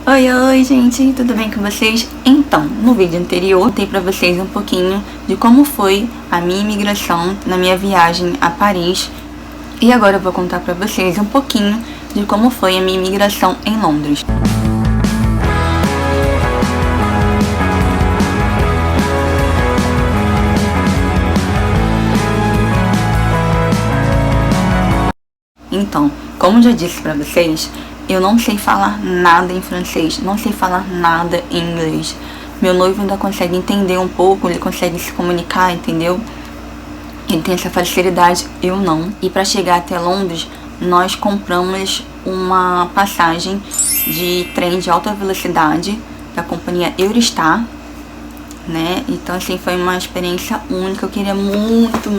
Oi, gente, tudo bem com vocês? Então, no vídeo anterior, eu contei pra vocês um pouquinho de como foi a minha imigração na minha viagem a Paris. E agora eu vou contar pra vocês um pouquinho de como foi a minha imigração em Londres. Então, como já disse pra vocês, eu não sei falar nada em francês, não sei falar nada em inglês. Meu noivo ainda consegue entender um pouco, ele consegue se comunicar, entendeu? Ele tem essa facilidade, eu não. E para chegar até Londres, nós compramos uma passagem de trem de alta velocidade da companhia Eurostar, né? Então, assim, foi uma experiência única. Eu queria muito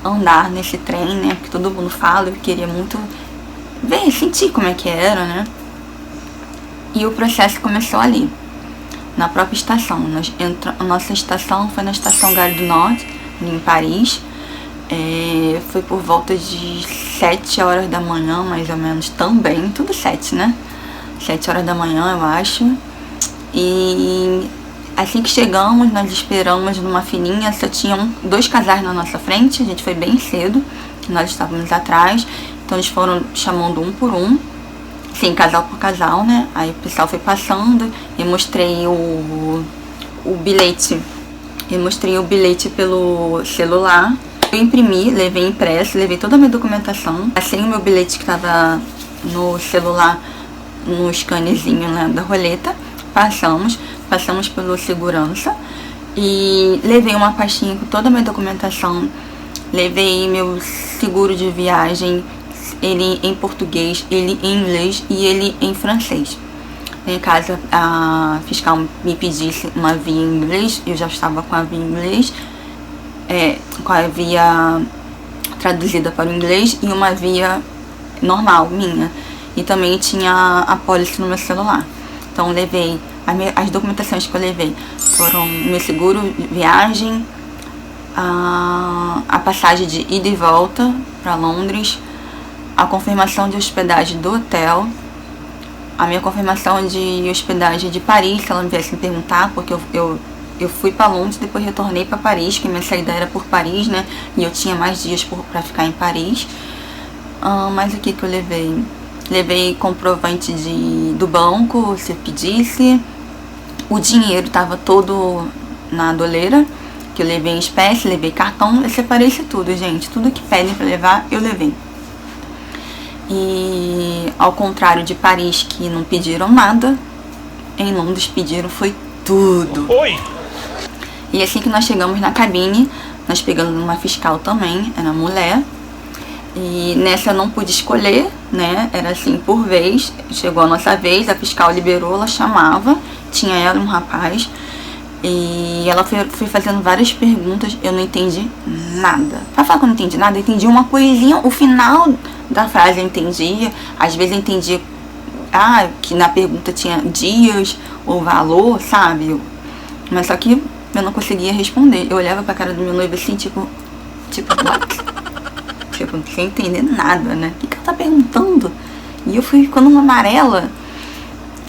andar nesse trem, né? Porque todo mundo fala, eu queria muito ver, sentir como é que era, né? E o processo começou ali, na própria estação. A nossa estação foi na estação Gare du Nord, em Paris. Foi por volta de 7 horas da manhã, mais ou menos, também, tudo 7, né? 7 horas da manhã, eu acho. E assim que chegamos, nós esperamos numa filinha, só tinham 2 casais na nossa frente, a gente foi bem cedo, nós estávamos atrás, então eles foram chamando um por um, sim, casal por casal, né? Aí o pessoal foi passando, eu mostrei o bilhete, pelo celular, eu imprimi, levei impresso, levei toda a minha documentação, passei o meu bilhete que estava no celular, no scannerzinho, né, da roleta, passamos pelo segurança e levei uma pastinha com toda a minha documentação, levei meu seguro de viagem, ele em português, ele em inglês e ele em francês. Em caso a fiscal me pedisse uma via em inglês, eu já estava com a via em inglês, com a via traduzida para o inglês e uma via normal, minha. E também tinha a pólice no meu celular. Então levei, as documentações que eu levei foram meu seguro de viagem, a passagem de ida e volta para Londres, a confirmação de hospedagem do hotel, a minha confirmação de hospedagem de Paris, se ela me viesse me perguntar, porque eu fui para Londres, depois retornei para Paris, que minha saída era por Paris, né? E eu tinha mais dias para ficar em Paris. Mas o que eu levei? Levei comprovante do banco, se pedisse. O dinheiro estava todo na doleira, que eu levei em espécie, levei cartão, eu separei isso tudo, gente. Tudo que pedem para levar, eu levei. E ao contrário de Paris, que não pediram nada, em Londres pediram foi tudo. Oi! E assim que nós chegamos na cabine, nós pegamos uma fiscal também, era mulher. E nessa eu não pude escolher, né? Era assim por vez. Chegou a nossa vez, a fiscal liberou, ela chamava, tinha ela e um rapaz. E ela foi fazendo várias perguntas, eu não entendi nada. Pra falar que eu não entendi nada, eu entendi uma coisinha, o final da frase eu entendia. Às vezes eu entendia que na pergunta tinha dias ou valor, sabe? Mas só que eu não conseguia responder. Eu olhava pra cara do meu noivo assim, tipo, what? Tipo, sem entender nada, né? O que ela tá perguntando? E eu fui ficando uma amarela.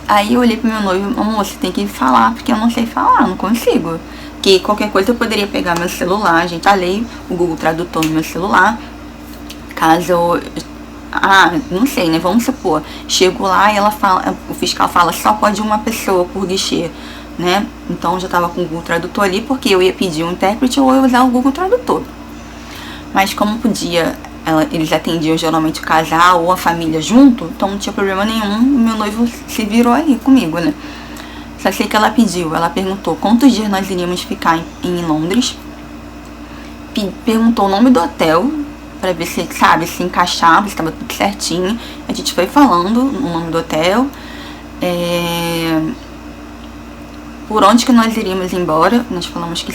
Aí eu olhei pro meu noivo, amor, você tem que falar, porque eu não sei falar, não consigo. Que qualquer coisa eu poderia pegar meu celular, gente, alei o Google Tradutor no meu celular. Caso eu... não sei, né? Vamos supor, chego lá e o fiscal fala, só pode uma pessoa por guichê, né? Então eu já tava com o Google Tradutor ali, porque eu ia pedir um intérprete ou eu ia usar o Google Tradutor. Mas como eles atendiam geralmente o casal ou a família junto, então não tinha problema nenhum, meu noivo se virou aí comigo, né? Só sei que ela perguntou quantos dias nós iríamos ficar em Londres, perguntou o nome do hotel, pra ver se, sabe, se encaixava, se estava tudo certinho. A gente foi falando o nome do hotel, por onde que nós iríamos embora, nós falamos que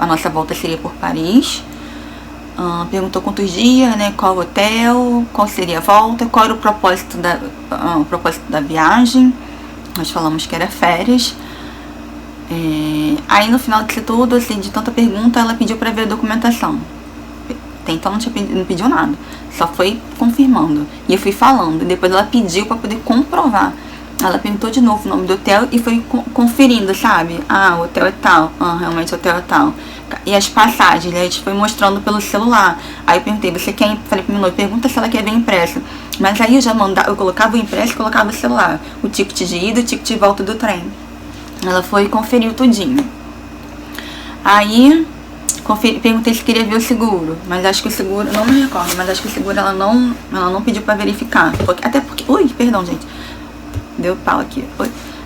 a nossa volta seria por Paris. Perguntou quantos dias, né, qual hotel, qual seria a volta, qual era o propósito da viagem. Nós falamos que era férias. Aí no final disso tudo, assim, de tanta pergunta, ela pediu para ver a documentação. Até então não pediu nada, só foi confirmando. E eu fui falando, depois ela pediu para poder comprovar Ela perguntou de novo o nome do hotel e foi conferindo, sabe? Ah, o hotel é tal. Ah, realmente o hotel é tal. E as passagens, né? A gente foi mostrando pelo celular. Aí eu perguntei, você quer? Falei pra minha noiva, pergunta se ela quer ver impresso. Mas aí eu já mandava, eu colocava o impresso e colocava o celular. O ticket de ida e o ticket de volta do trem. Ela foi e conferiu tudinho. Aí perguntei se queria ver o seguro, mas acho que o seguro, não me recordo, mas acho que o seguro ela não pediu pra verificar. Até porque, perdão, gente, deu pau aqui.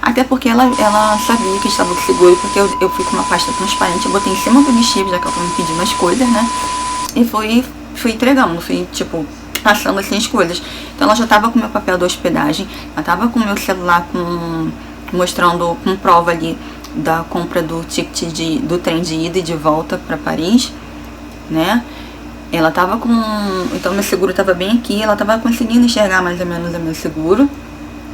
Até porque ela sabia que estava com seguro, porque eu fui com uma pasta transparente, eu botei em cima do vestido, já que ela tava me pedindo as coisas, né? E fui entregando, fui, tipo, passando assim as coisas. Então ela já tava com o meu papel da hospedagem, ela tava com o meu celular mostrando com prova ali da compra do ticket do trem de ida e de volta para Paris, né? Ela tava com... Então meu seguro tava bem aqui, ela tava conseguindo enxergar mais ou menos o meu seguro.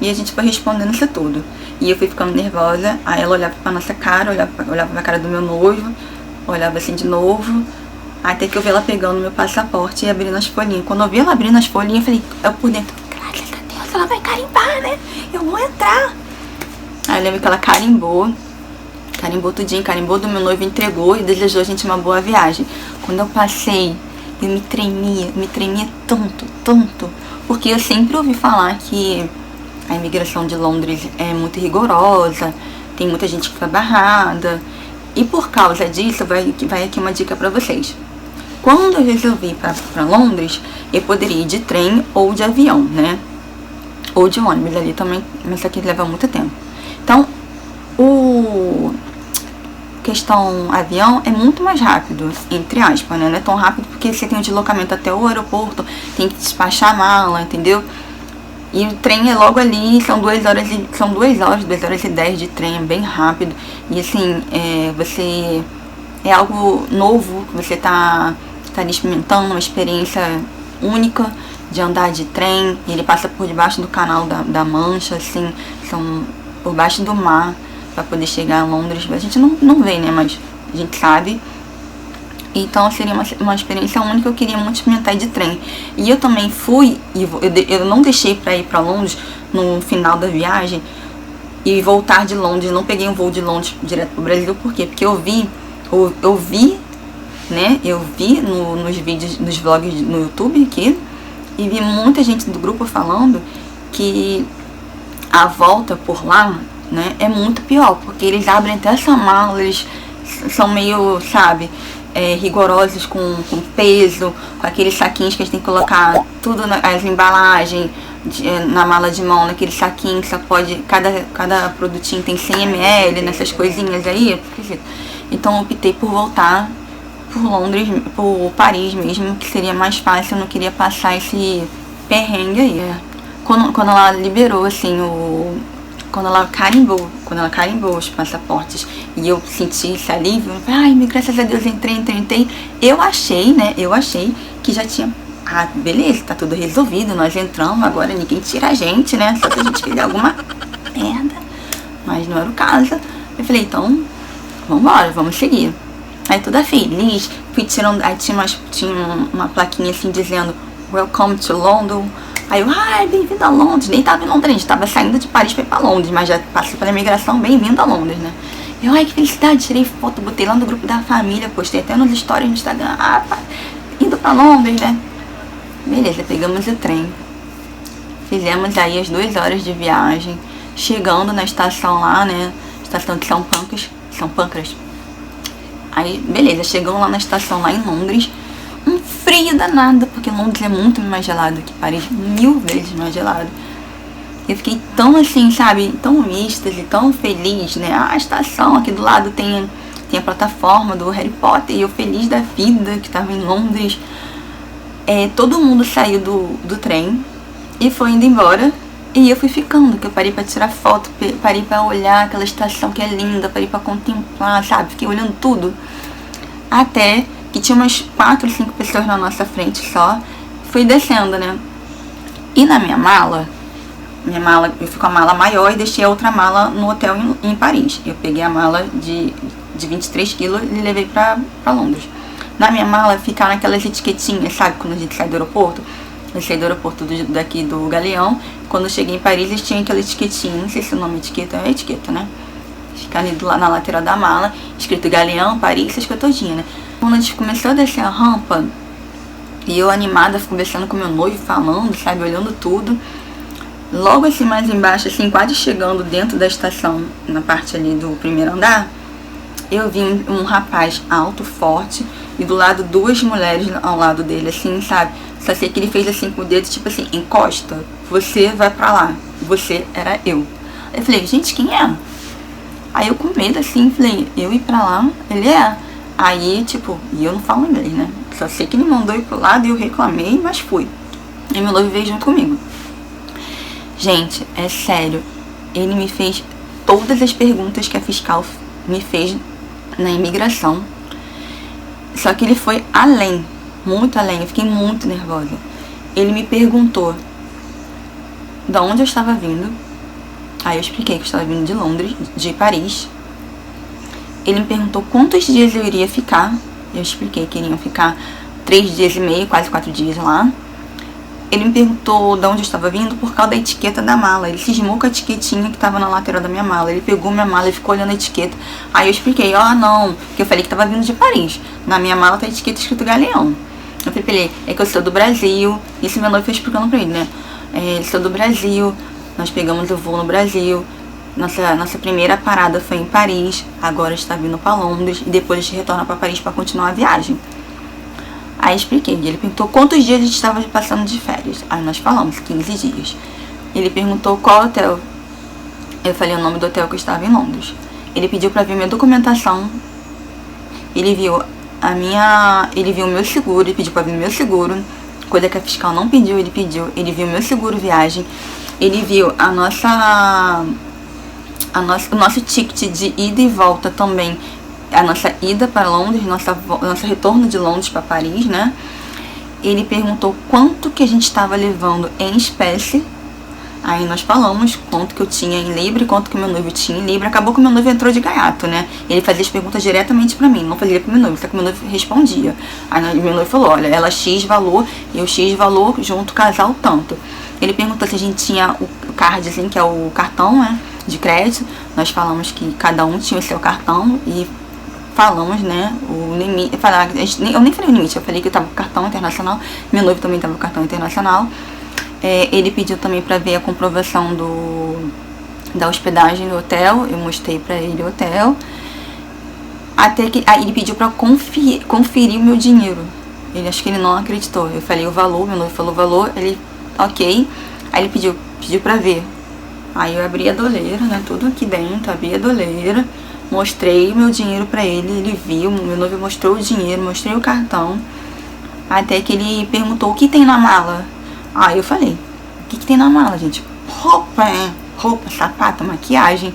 E a gente foi respondendo isso tudo. E eu fui ficando nervosa, aí ela olhava pra nossa cara, olhava pra cara do meu noivo, olhava assim de novo, até que eu vi ela pegando meu passaporte e abrindo as folhinhas. Quando eu vi ela abrindo as folhinhas, eu falei, eu por dentro, graças a Deus, ela vai carimbar, né? Eu vou entrar. Aí eu lembro que ela carimbou tudinho, carimbou do meu noivo, entregou e desejou a gente uma boa viagem. Quando eu passei, eu me tremia tanto, porque eu sempre ouvi falar que a imigração de Londres é muito rigorosa, tem muita gente que fica barrada, e por causa disso, vai aqui uma dica pra vocês. Quando eu resolvi ir pra Londres, eu poderia ir de trem ou de avião, né? Ou de ônibus ali também, mas isso aqui leva muito tempo. Então, questão avião é muito mais rápido, entre aspas, né? Não é tão rápido porque você tem um deslocamento até o aeroporto, tem que despachar a mala, entendeu? E o trem é logo ali, são 2 horas e 10 de trem, é bem rápido. E assim, é algo novo, que você tá ali experimentando, uma experiência única de andar de trem. Ele passa por debaixo do canal da Mancha, assim, são por baixo do mar, para poder chegar a Londres. A gente não vê, né, mas a gente sabe. Então seria uma experiência única, eu queria muito experimentar ir de trem. E eu também fui, eu não deixei para ir para Londres no final da viagem e voltar de Londres, não peguei um voo de Londres direto pro Brasil. Por quê? Porque eu vi nos vídeos, nos vlogs no YouTube aqui, e vi muita gente do grupo falando que a volta por lá, né, é muito pior, porque eles abrem até essa mala, eles são meio, sabe, rigorosos com peso, com aqueles saquinhos que a gente tem que colocar tudo, as embalagens na mala de mão, naquele saquinho que só pode, cada produtinho tem 100 ml, nessas coisinhas aí. Então eu optei por voltar por Londres, por Paris mesmo, que seria mais fácil, eu não queria passar esse perrengue aí. Quando ela liberou, assim, quando ela carimbou os passaportes e eu senti esse alívio, ai, graças a Deus, entrei, eu achei que já tinha, beleza, tá tudo resolvido, nós entramos, agora ninguém tira a gente, né, só que a gente fizer alguma merda, mas não era o caso. Eu falei, então, vambora, vamos seguir. Aí toda feliz, fui tirando, aí tinha uma plaquinha assim dizendo, Welcome to London. Aí eu, bem-vindo a Londres. Nem tava em Londres, a gente tava saindo de Paris pra ir pra Londres, mas já passei pela imigração, bem-vindo a Londres, né? Eu, que felicidade, tirei foto, botei lá no grupo da família, postei até nos stories no Instagram, indo pra Londres, né? Beleza, pegamos o trem. Fizemos aí as 2 horas de viagem, chegando na estação lá, né? Estação de São Pancras. Aí, beleza, chegamos lá na estação lá em Londres. Um frio danado, porque Londres é muito mais gelado que Paris, 1000 vezes mais gelado. Eu fiquei tão assim, sabe, tão êxtase, tão feliz, né? A estação aqui do lado tem a plataforma do Harry Potter, e eu feliz da vida que tava em Londres. Todo mundo saiu do trem e foi indo embora, e eu fui ficando, que eu parei pra tirar foto, parei pra olhar aquela estação que é linda, parei pra contemplar, sabe, fiquei olhando tudo, até que tinha umas 4 ou 5 pessoas na nossa frente só, fui descendo, né? E na minha mala, eu fui com a mala maior e deixei a outra mala no hotel em Paris. Eu peguei a mala de 23 quilos e levei pra Londres. Na minha mala ficaram aquelas etiquetinhas, sabe, quando a gente sai do aeroporto, Eu saí do aeroporto daqui do Galeão. Quando eu cheguei em Paris, eles tinham aquela etiquetinha, não sei se o nome é etiqueta, é etiqueta, né? Fica ali na lateral da mala, escrito Galeão, Paris, essas coisas todinhas, né? Quando a gente começou a descer a rampa, e eu animada, conversando com meu noivo, falando, sabe, olhando tudo. Logo assim, mais embaixo, assim, quase chegando dentro da estação, na parte ali do primeiro andar, eu vi um rapaz alto, forte, e do lado duas mulheres ao lado dele, assim, sabe? Só sei que ele fez assim com o dedo, tipo assim, encosta, você vai pra lá. Você era eu. Eu falei, gente, quem é? Aí eu com medo, assim, falei, eu ir pra lá? Ele é. Aí, tipo, e eu não falo inglês, né? Só sei que ele mandou ir pro lado e eu reclamei, mas fui. E meu noivo veio junto comigo. Gente, é sério, ele me fez todas as perguntas que a fiscal me fez na imigração. Só que ele foi além, muito além, eu fiquei muito nervosa. Ele me perguntou de onde eu estava vindo. Aí eu expliquei que eu estava vindo de Londres, de Paris. Ele me perguntou quantos dias eu iria ficar. Eu expliquei que iriam ficar 3 dias e meio, quase 4 dias lá. Ele me perguntou de onde eu estava vindo por causa da etiqueta da mala. Ele cismou com a etiquetinha que estava na lateral da minha mala. Ele pegou minha mala e ficou olhando a etiqueta. Aí eu expliquei, não, porque eu falei que estava vindo de Paris. Na minha mala tá a etiqueta escrito Galeão. Eu falei pra ele, é que eu sou do Brasil. Isso meu noivo foi explicando pra ele, né? Eu sou do Brasil, nós pegamos o voo no Brasil. Nossa primeira parada foi em Paris. Agora está vindo para Londres. E depois a gente retorna para Paris para continuar a viagem. Aí expliquei, ele perguntou quantos dias a gente estava passando de férias. Aí nós falamos, 15 dias. Ele perguntou qual hotel. Eu falei o nome do hotel que eu estava em Londres. Ele pediu para ver minha documentação. Ele viu o meu seguro, ele pediu para ver meu seguro. Coisa que a fiscal não pediu, ele pediu. Ele viu meu seguro viagem. Ele viu o nosso ticket de ida e volta também. A nossa ida para Londres, nosso retorno de Londres para Paris, né? Ele perguntou quanto que a gente estava levando em espécie. Aí nós falamos quanto que eu tinha em libra e quanto que meu noivo tinha em libra. Acabou que meu noivo entrou de gaiato, né? Ele fazia as perguntas diretamente pra mim, não fazia pro meu noivo, só que meu noivo respondia. Aí meu noivo falou, olha, ela X valor e eu X valor, junto casal tanto. Ele perguntou se a gente tinha o card, assim, que é o cartão, né, de crédito. Nós falamos que cada um tinha o seu cartão e falamos, né, o limite. Eu nem falei o limite, eu falei que eu tava com cartão internacional, meu noivo também tava com cartão internacional. Ele pediu também para ver a comprovação da hospedagem do hotel. Eu mostrei para ele o hotel. Até que aí ele pediu para conferir o meu dinheiro. Ele acho que ele não acreditou. Eu falei o valor, meu noivo falou o valor, ele ok. Aí ele pediu para ver. Aí eu abri a doleira, né, tudo aqui dentro, abri a doleira, mostrei o meu dinheiro para ele, ele viu, meu noivo mostrou o dinheiro, mostrei o cartão. Até que ele perguntou o que tem na mala. Aí eu falei, o que tem na mala, gente? Roupa, sapato, maquiagem.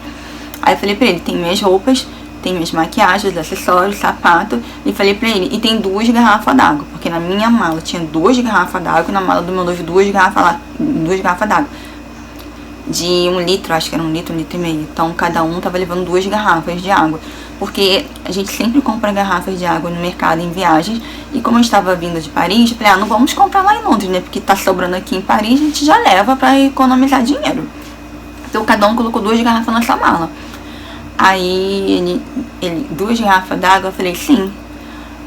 Aí eu falei pra ele, tem minhas roupas, tem minhas maquiagens, acessórios, sapato. E falei pra ele, e tem 2 garrafas d'água. Porque na minha mala tinha 2 garrafas d'água e na mala do meu noivo 2 garrafas d'água. De 1 litro, acho que era 1 litro, 1,5 litro. Então cada um tava levando 2 garrafas de água. Porque a gente sempre compra garrafas de água no mercado em viagens. E como eu estava vindo de Paris, eu falei, não vamos comprar lá em Londres, né? Porque tá sobrando aqui em Paris, a gente já leva pra economizar dinheiro. Então cada um colocou 2 garrafas nessa mala. Aí ele 2 garrafas d'água, eu falei, sim.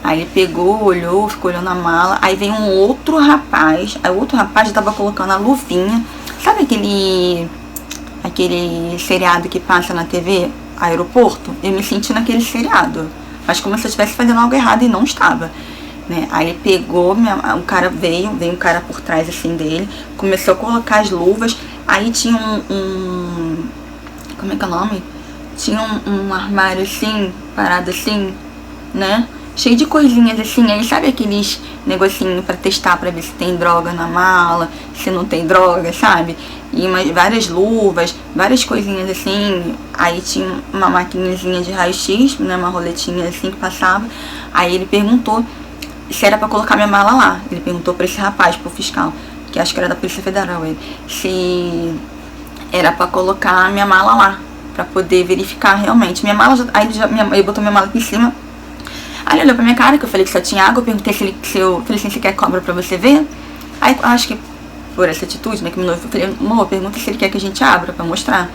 Aí ele pegou, olhou, ficou olhando a mala. Aí veio um outro rapaz. Aí o outro rapaz já tava colocando a luvinha. Sabe aquele seriado que passa na TV, Aeroporto? Eu me senti naquele seriado. Mas como se eu estivesse fazendo algo errado e não estava. Né? Aí ele pegou, o cara veio um cara por trás assim dele, começou a colocar as luvas. Aí tinha como é que é o nome? Tinha um armário assim, parado assim, né? Cheio de coisinhas assim, aí sabe aqueles negocinhos pra testar, pra ver se tem droga na mala, se não tem droga, sabe? E várias luvas, várias coisinhas assim. Aí tinha uma maquinazinha de raio-x, né, uma roletinha assim que passava. Aí ele perguntou se era pra colocar minha mala lá. Ele perguntou pra esse rapaz, pro fiscal, que acho que era da Polícia Federal, se era pra colocar minha mala lá, pra poder verificar realmente. Minha mala, ele botou minha mala aqui em cima. Aí ele olhou pra minha cara, que eu falei que só tinha água, eu perguntei se eu falei assim, você quer cobra pra você ver? Aí, acho que por essa atitude, né, que meu noivo, eu falei, amor, pergunta se ele quer que a gente abra pra mostrar.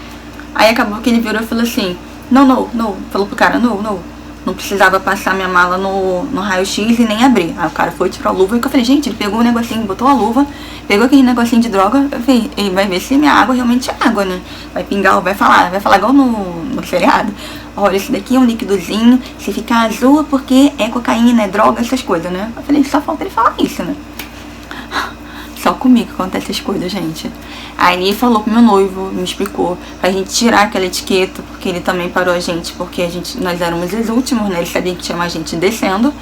Aí acabou que ele virou e falou assim, não, falou pro cara, não precisava passar minha mala no raio-x e nem abrir. Aí o cara foi, tirou a luva, e eu falei, gente, ele pegou o negocinho, botou a luva, pegou aquele negocinho de droga, eu falei, ele vai ver se minha água realmente é água, né? Vai pingar, vai falar igual no seriado. Olha, esse daqui é um líquidozinho, se ficar azul é porque é cocaína, é droga, essas coisas, né? Eu falei, só falta ele falar isso, né? Só comigo que acontece essas coisas, gente. Aí ele falou pro meu noivo, me explicou, pra gente tirar aquela etiqueta, porque ele também parou a gente, porque nós éramos os últimos, né? Ele sabia que tinha mais gente descendo.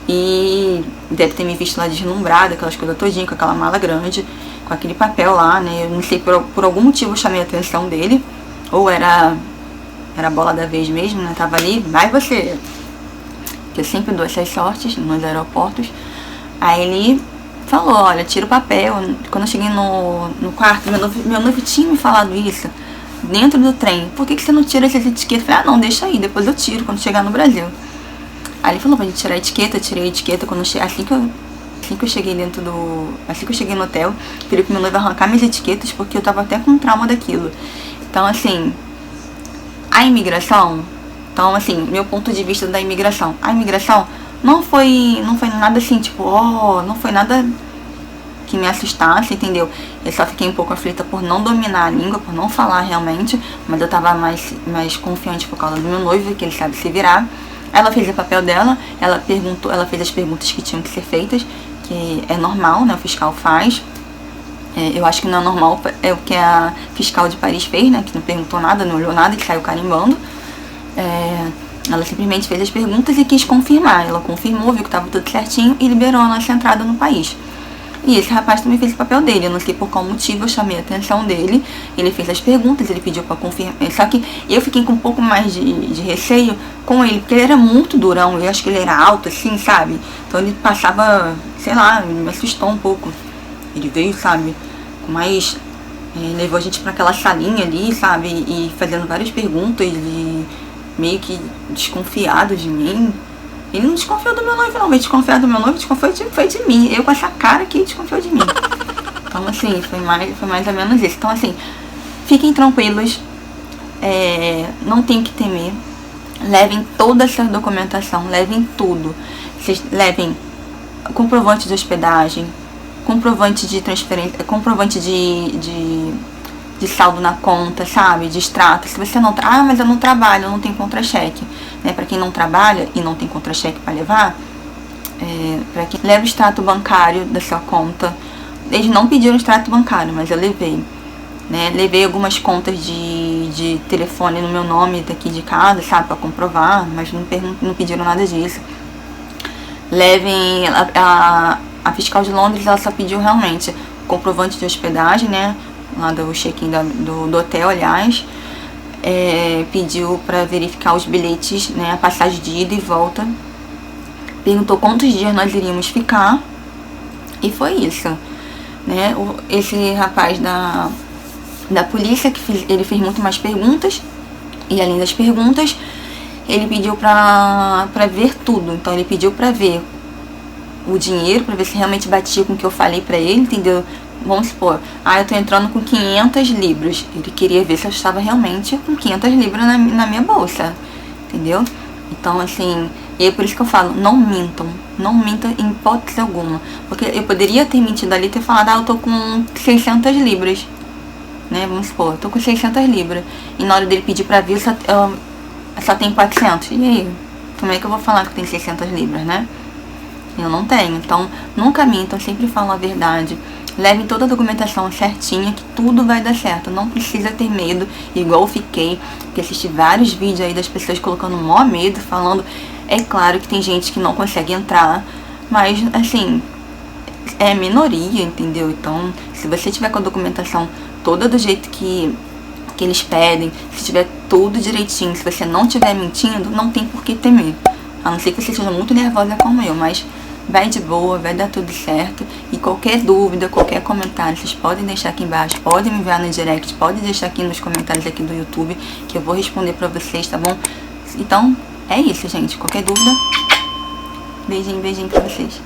E deve ter me visto lá deslumbrada, aquelas coisas todinhas, com aquela mala grande, com aquele papel lá, né? Eu não sei, por algum motivo eu chamei a atenção dele. Ou era a bola da vez mesmo, né? Tava ali, vai você. Que eu sempre dou essas sortes nos aeroportos. Aí ele falou, olha, tira o papel. Quando eu cheguei no quarto, meu noivo tinha me falado isso dentro do trem. Por que você não tira essas etiquetas? Eu falei, não, deixa aí, depois eu tiro quando chegar no Brasil. Aí ele falou pra gente tirar a etiqueta, eu tirei a etiqueta quando assim que eu cheguei assim que eu cheguei no hotel, pedi pro meu noivo arrancar minhas etiquetas, porque eu tava até com trauma daquilo. Então, assim, a imigração, então, assim, meu ponto de vista da imigração, a imigração não foi nada assim, tipo, não foi nada que me assustasse, entendeu? Eu só fiquei um pouco aflita por não dominar a língua, por não falar realmente, mas eu tava mais confiante por causa do meu noivo, que ele sabe se virar. Ela fez o papel dela, ela fez as perguntas que tinham que ser feitas, que é normal, né? O fiscal faz. Eu acho que não é normal, é o que a fiscal de Paris fez, né? Que não perguntou nada, não olhou nada e saiu carimbando. Ela simplesmente fez as perguntas e quis confirmar. Ela confirmou, viu que estava tudo certinho e liberou a nossa entrada no país. E esse rapaz também fez o papel dele. Eu não sei por qual motivo, eu chamei a atenção dele. Ele fez as perguntas, ele pediu pra confirmar. Só que eu fiquei com um pouco mais de receio com ele, porque ele era muito durão. Eu acho que ele era alto, assim, sabe? Então ele passava, sei lá, me assustou um pouco. Ele veio, sabe, com mais... levou a gente pra aquela salinha ali, sabe? E fazendo várias perguntas e meio que desconfiado de mim. Ele não desconfiou do meu noivo, não. Ele desconfiou do meu noivo, foi de mim. Eu com essa cara que desconfiou de mim. Então, assim, foi mais ou menos isso. Então, assim, fiquem tranquilos. Não tem que temer. Levem toda essa documentação. Levem tudo. Vocês levem comprovante de hospedagem, comprovante de transferência, comprovante de saldo na conta, sabe? De extrato. Se você não... mas eu não trabalho, eu não tenho contra-cheque. Né? Para quem não trabalha e não tem contra-cheque para levar, para quem leva o extrato bancário da sua conta. Eles não pediram extrato bancário, mas eu levei. Né? Levei algumas contas de telefone no meu nome daqui de casa, sabe? Para comprovar, mas não pediram nada disso. Levem... A fiscal de Londres, ela só pediu realmente comprovante de hospedagem, né? Lá do check-in do hotel, aliás. Pediu para verificar os bilhetes, né? A passagem de ida e volta. Perguntou quantos dias nós iríamos ficar. E foi isso, né? Esse rapaz da polícia, ele fez muito mais perguntas. E além das perguntas, ele pediu pra ver tudo. Então ele pediu pra ver o dinheiro, pra ver se realmente batia com o que eu falei pra ele, entendeu? Vamos supor, eu tô entrando com 500 libras. Ele queria ver se eu estava realmente com 500 libras na minha bolsa, entendeu? Então, assim, e é por isso que eu falo, não mintam em hipótese alguma. Porque eu poderia ter mentido ali e ter falado, eu tô com 600 libras, né? Vamos supor, eu tô com 600 libras. E na hora dele pedir pra ver, só tem 400. E aí? Como é que eu vou falar que eu tenho 600 libras, né? Eu não tenho. Então, nunca mintam, sempre falam a verdade. Levem toda a documentação certinha, que tudo vai dar certo. Não precisa ter medo, igual eu fiquei, porque assisti vários vídeos aí das pessoas colocando o maior medo, falando... É claro que tem gente que não consegue entrar, mas, assim, é minoria, entendeu? Então, se você tiver com a documentação toda do jeito que eles pedem, se tiver tudo direitinho, se você não estiver mentindo, não tem por que temer. A não ser que você seja muito nervosa como eu, mas vai de boa, vai dar tudo certo. E qualquer dúvida, qualquer comentário, vocês podem deixar aqui embaixo, podem me enviar no direct, podem deixar aqui nos comentários aqui do YouTube, que eu vou responder pra vocês, tá bom? Então, é isso, gente. Qualquer dúvida, beijinho pra vocês.